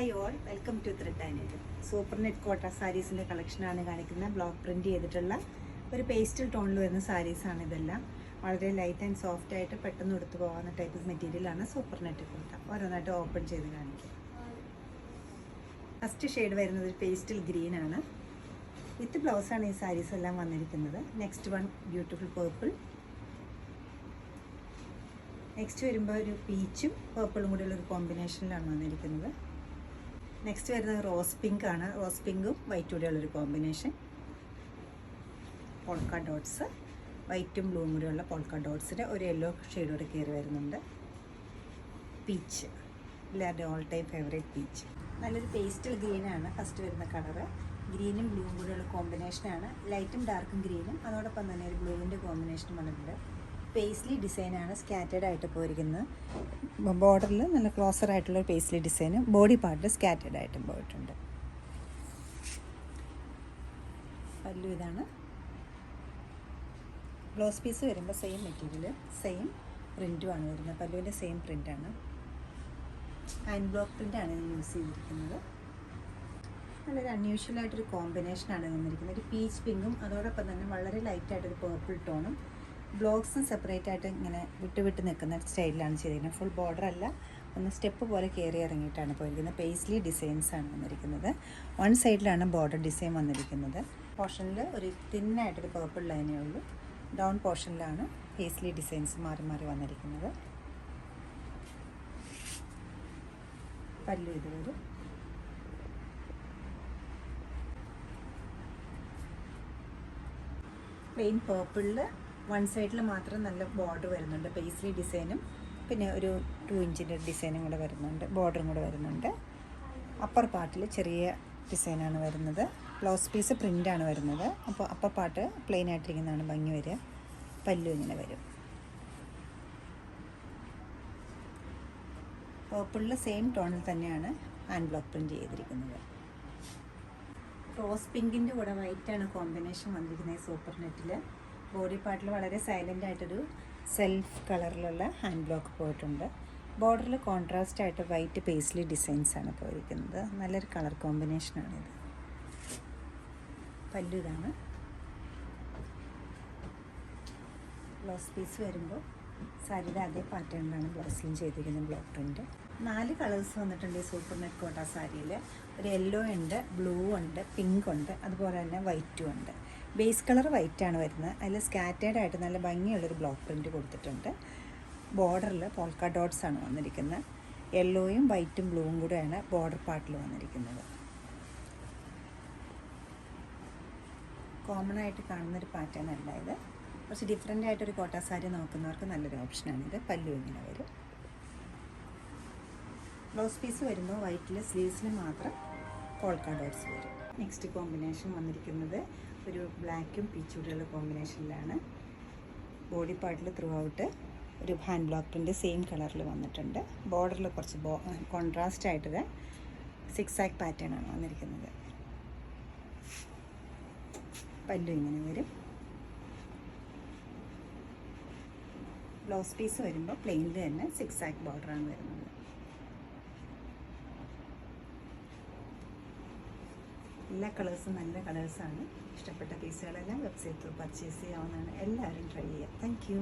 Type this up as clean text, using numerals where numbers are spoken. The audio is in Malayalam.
Hi all, welcome to thread and needle. Super net Kota സാരീസിൻ്റെ കളക്ഷനാണ് കാണിക്കുന്നത്. ബ്ലോക്ക് പ്രിൻറ്റ് ചെയ്തിട്ടുള്ള ഒരു പേസ്റ്റൽ ടോണിൽ വരുന്ന സാരീസാണ് ഇതെല്ലാം. വളരെ ലൈറ്റ് ആൻഡ് സോഫ്റ്റ് ആയിട്ട് പെട്ടെന്ന് എടുത്തു പോകുന്ന ടൈപ്പ് മെറ്റീരിയലാണ് സൂപ്പർ നെറ്റ് കോട്ട. ഓരോന്നായിട്ട് ഓപ്പൺ ചെയ്ത് കാണിക്കാം. ഫസ്റ്റ് ഷെയ്ഡ് വരുന്നത് ഒരു പേസ്റ്റൽ ഗ്രീൻ ആണ്. വിത്ത് ബ്ലൗസാണ് ഈ സാരീസ് എല്ലാം വന്നിരിക്കുന്നത്. Next one beautiful purple. Next വരുമ്പോൾ ഒരു പീച്ചും പേർപ്പിളും കൂടിയുള്ളൊരു കോമ്പിനേഷനിലാണ് വന്നിരിക്കുന്നത്. നെക്സ്റ്റ് വരുന്നത് റോസ് പിങ്ക് ആണ്. റോസ് പിങ്കും വൈറ്റും കൂടിയുള്ളൊരു കോമ്പിനേഷൻ. പോൾക്ക ഡോട്ട്സ്, വൈറ്റും ബ്ലൂവും കൂടിയുള്ള പോൾക്ക ഡോട്ട്സിൻ്റെ ഒരു യെല്ലോ ഷെയ്ഡോടെ കയറി വരുന്നുണ്ട്. പീച്ച്, എല്ലാവരുടെ ഓൾ ടൈം ഫേവറേറ്റ് പീച്ച്. നല്ലൊരു പേസ്റ്റൽ ഗ്രീനാണ് ഫസ്റ്റ് വരുന്ന കളറ്. ഗ്രീനും ബ്ലൂവും കൂടിയുള്ള കോമ്പിനേഷനാണ്. ലൈറ്റും ഡാർക്കും ഗ്രീനും അതോടൊപ്പം തന്നെ ഒരു ബ്ലൂവിൻ്റെ കോമ്പിനേഷനും വന്നിട്ടുണ്ട്. പേസ്ലി ഡിസൈനാണ് സ്കാറ്റേഡ് ആയിട്ട് പോയിരിക്കുന്നത്. ബോർഡറിൽ നല്ല ക്ലോസർ ആയിട്ടുള്ള പേസ്ലി ഡിസൈന്, ബോഡി പാർട്ടിൽ സ്കാറ്റേഡ് ആയിട്ടും പോയിട്ടുണ്ട്. പല്ലു ഇതാണ്. ബ്ലൗസ് പീസ് വരുമ്പോൾ സെയിം മെറ്റീരിയൽ, സെയിം പ്രിൻറ്റുമാണ് വരുന്നത്. പല്ലുവിൻ്റെ സെയിം പ്രിൻ്റാണ്. ഹാൻഡ് ബ്ലോക്ക് പ്രിൻ്റാണ് യൂസ് ചെയ്തിരിക്കുന്നത്. നല്ലൊരു അൺയൂഷ്വലായിട്ടൊരു കോമ്പിനേഷനാണ് വന്നിരിക്കുന്നത്. ഒരു പീച്ച് പിങ്കും അതോടൊപ്പം തന്നെ വളരെ ലൈറ്റായിട്ടൊരു പേർപ്പിൾ ടോണും. ബ്ലോക്സും സെപ്പറേറ്റ് ആയിട്ട് ഇങ്ങനെ വിട്ട് നിൽക്കുന്ന സ്റ്റൈലിലാണ് ചെയ്തിരിക്കുന്നത്. ഫുൾ ബോർഡർ അല്ല, ഒന്ന് സ്റ്റെപ്പ് പോലെ കയറി ഇറങ്ങിയിട്ടാണ് പോയിരിക്കുന്നത്. പേസ്ലി ഡിസൈൻസാണ് വന്നിരിക്കുന്നത്. വൺ സൈഡിലാണ് ബോർഡർ ഡിസൈൻ വന്നിരിക്കുന്നത്. പോർഷനിൽ ഒരു തിന്നായിട്ടൊരു പേർപ്പിൾ ലൈനേ ഉള്ളൂ. ഡൗൺ പോർഷനിലാണ് പേസ്ലി ഡിസൈൻസ് മാറി മാറി വന്നിരിക്കുന്നത്. പല്ലു ഇത് വരും. പ്ലെയിൻ പേർപ്പിളിൽ വൺ സൈഡിൽ മാത്രം നല്ല ബോർഡർ വരുന്നുണ്ട്. പേസ്ലി ഡിസൈനും പിന്നെ ഒരു 2 ഇഞ്ചിൻ്റെ ഡിസൈനും കൂടെ വരുന്നുണ്ട്. ബോർഡറും കൂടെ വരുന്നുണ്ട്. അപ്പർ പാർട്ടിൽ ചെറിയ ഡിസൈനാണ് വരുന്നത്. ബ്ലൗസ് പീസ് പ്രിൻ്റാണ് വരുന്നത്. അപ്പോൾ അപ്പർ പാർട്ട് പ്ലെയിൻ ആയിട്ടിരിക്കുന്നതാണ് ഭംഗി വരിക. പല്ലു ഇങ്ങനെ വരും. പേർപ്പിളിൽ സെയിം ടോണിൽ തന്നെയാണ് ഹാൻഡ് ബ്ലോക്ക് പ്രിൻറ്റ് ചെയ്തിരിക്കുന്നത്. റോസ് പിങ്കിൻ്റെ കൂടെ വൈറ്റാണ് കോമ്പിനേഷൻ വന്നിരിക്കുന്നത്. സൂപ്പർ നെറ്റിൽ ബോഡി പാർട്ടിൽ വളരെ സൈലൻ്റ് ആയിട്ടൊരു സെൽഫ് കളറിലുള്ള ഹാൻഡ് ബ്ലോക്ക് പോയിട്ടുണ്ട്. ബോർഡറിൽ കോൺട്രാസ്റ്റ് ആയിട്ട് വൈറ്റ് പേസ്ലി ഡിസൈൻസാണ് പോയിരിക്കുന്നത്. നല്ലൊരു കളർ കോമ്പിനേഷനാണിത്. പല്ലു ഇതാണ്. ബ്ലൗസ് പീസ് വരുമ്പോൾ സാരിയുടെ അതേ പാറ്റേണിലാണ് ബ്ലൗസിലും ചെയ്തിരിക്കുന്നത് ബ്ലോക്ക് പ്രിൻറ്റ്. 4 കളേഴ്സ് വന്നിട്ടുണ്ട് ഈ സൂപ്പർ നെറ്റ് കോട്ട സാരിയിൽ. ഒരു യെല്ലോ ഉണ്ട്, ബ്ലൂ ഉണ്ട്, പിങ്ക് ഉണ്ട്, അതുപോലെ തന്നെ വൈറ്റും ഉണ്ട്. ബേസ് കളർ വൈറ്റാണ് വരുന്നത്. അതിൽ സ്കാറ്റേഡ് ആയിട്ട് നല്ല ഭംഗിയുള്ളൊരു ബ്ലോക്ക് പ്രിൻറ്റ് കൊടുത്തിട്ടുണ്ട്. ബോർഡറിൽ പോൾക്ക ഡോട്ട്സ് ആണ് വന്നിരിക്കുന്നത്. യെല്ലോയും വൈറ്റും ബ്ലൂവും കൂടെയാണ് ബോർഡർ പാർട്ടിൽ വന്നിരിക്കുന്നത്. കോമൺ ആയിട്ട് കാണുന്നൊരു പാറ്റേൺ അല്ല ഇത്. കുറച്ച് ഡിഫറെൻ്റ് ആയിട്ടൊരു കോട്ട സാരി നോക്കുന്നവർക്ക് നല്ലൊരു ഓപ്ഷനാണിത്. പല്ലു ഇങ്ങനെ വരും. ബ്ലൗസ് പീസ് വരുമ്പോൾ വൈറ്റിൽ സ്ലീവ്സിൽ മാത്രം പോൾക്ക ഡോട്ട്സ് വരും. നെക്സ്റ്റ് കോമ്പിനേഷൻ വന്നിരിക്കുന്നത് ഒരു ബ്ലാക്കും പീച്ചുകൂടിയുള്ള കോമ്പിനേഷനിലാണ്. ബോഡി പാർട്ടിൽ ത്രൂ ഔട്ട് ഒരു ഹാൻഡ് ബ്ലോക്ക് പ്രിൻ്റ് സെയിം കളറിൽ വന്നിട്ടുണ്ട്. ബോർഡറിൽ കുറച്ച് കോൺട്രാസ്റ്റ് ആയിട്ടൊരു 6 ആക്ക് പാറ്റേൺ ആണ് വന്നിരിക്കുന്നത്. പല്ലു ഇങ്ങനെ വരും. ബ്ലൗസ് പീസ് വരുമ്പോൾ പ്ലെയിനിൽ തന്നെ 6 ആക്ക് ബോർഡറാണ് വരുന്നത്. എല്ലാ കളേഴ്സും നല്ല കളേഴ്സാണ്. ഇഷ്ടപ്പെട്ട പീസുകളെല്ലാം വെബ്സൈറ്റിൽ പർച്ചേസ് ചെയ്യാവുന്നതാണ്. എല്ലാവരും ട്രൈ ചെയ്യുക. Thank you.